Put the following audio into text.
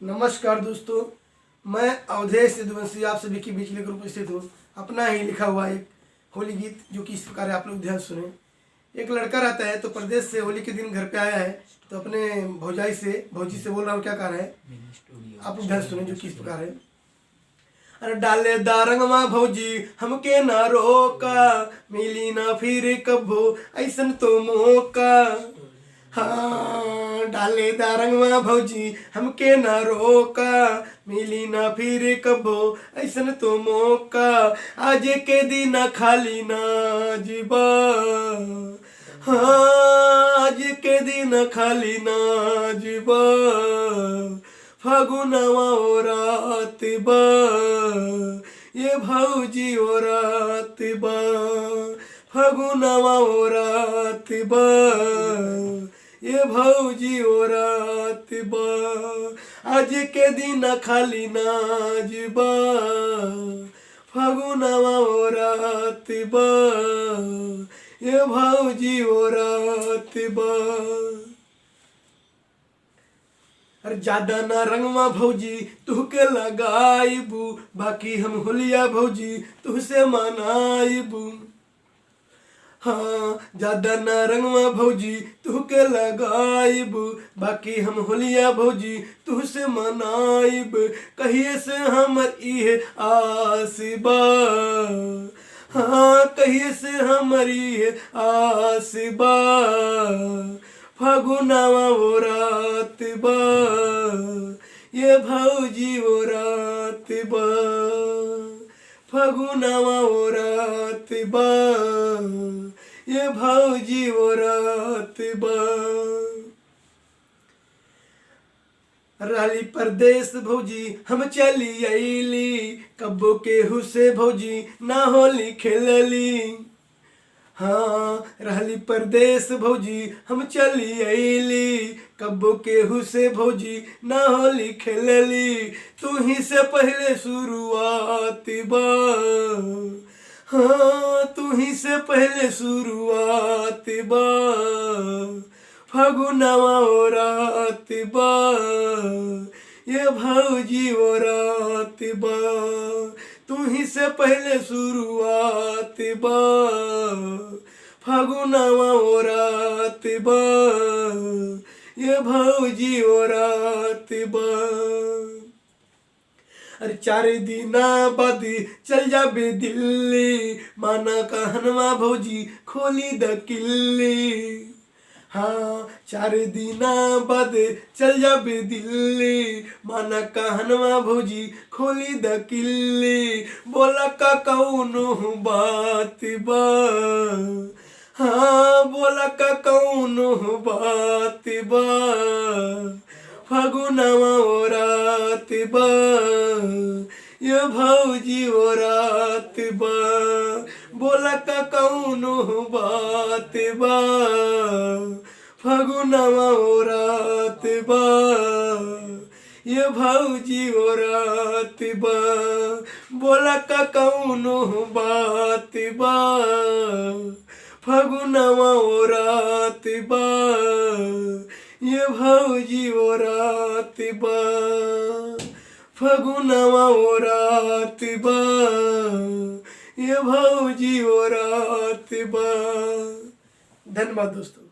नमस्कार दोस्तों, मैं अवधेश यदुवंशी आप सभी के बीच लेकर उपस्थित हूँ। अपना ही लिखा हुआ एक होली गीत जो कि इस प्रकार है, आप लोग ध्यान सुने। एक लड़का रहता है तो प्रदेश से होली के दिन घर पे आया है, तो अपने भौजी से बोल रहा हूँ क्या कह रहा है, आप लोग ध्यान सुने जो कि इस प्रकार है। अरे डाले दारंगवा भौजी हमके ना रोका, मिली ना फिर कबो ऐसन तो मौका। हाँ डाले दारंगवा भौजी हमके ना रोका, मिली ना फिर कबो ऐसन तो मौका। आज के दिन खाली ना जीबा, हाँ आज के दिन खाली ना जीबा। फागुनवा ओ रात बा, ये भौजी ओ रात बा। फागुनवा ओ रात बा, ये भौजी ओ रात बा। आज के दिन खाली नाज बा, फागुनवा ओ रात बा, ये भौजी ओ रात बा। अरे ज्यादा ना रंगवा भौजी तुहके लगाइबू, बाकी हम होलिया भौजी तुहसे मनाइबू। हाँ ज्यादा ना रंगवा भौजी तुहके लगाइबू, बाकी हम होलिया भौजी तुहसे मनाइब। कहिए से हमर इहे आस बा, हाँ कहिए से हमर इहे आस बा। फागुनवा ओ रात बा, ये भौजी ओ रात बा। फागुनवा ओ रात बा, ये भौजी ओ रात बा। रहली परदेश भौजी हम चली अइली, कब्बो केहू से भौजी ना होली खेलली। हाँ रहली परदेश भौजी हम चली अइली, कब्बो केहू से भौजी ना होली खेलली। तू ही से पहले शुरुआत बा, हाँ तू ही से पहले शुरुआत बा। फागुनवा ओ रात बा, ये भौजी ओ रात बा। तू ही से पहले शुरुआत बा, फागुनवा ओ रात बा, ये भौजी ओ रात बा। अरे 4 दिन बाद चल जाबे दिल्ली, माना कहनवा भौजी खोली द किल्ली। हाँ 4 दिन बाद चल जाबे दिल्ली, माना कहनवा भौजी खोली द किल्ली। बोला का कौनो बात बा, हाँ बोला का कौनो बात बा। फागुनवा ओ रात बा, ये भौजी ओ रात बा। बोला का कौनो बात बा, फागुनवा ओ रात बा, ये भौजी ओ रात बा। बोला का कौनो बात बा, फागुनवा ओ रात बा, ये भौजी ओ रात बा। फागुनवा ओ रात बा, ये भौजी ओ रात बा। धन्यवाद दोस्तों।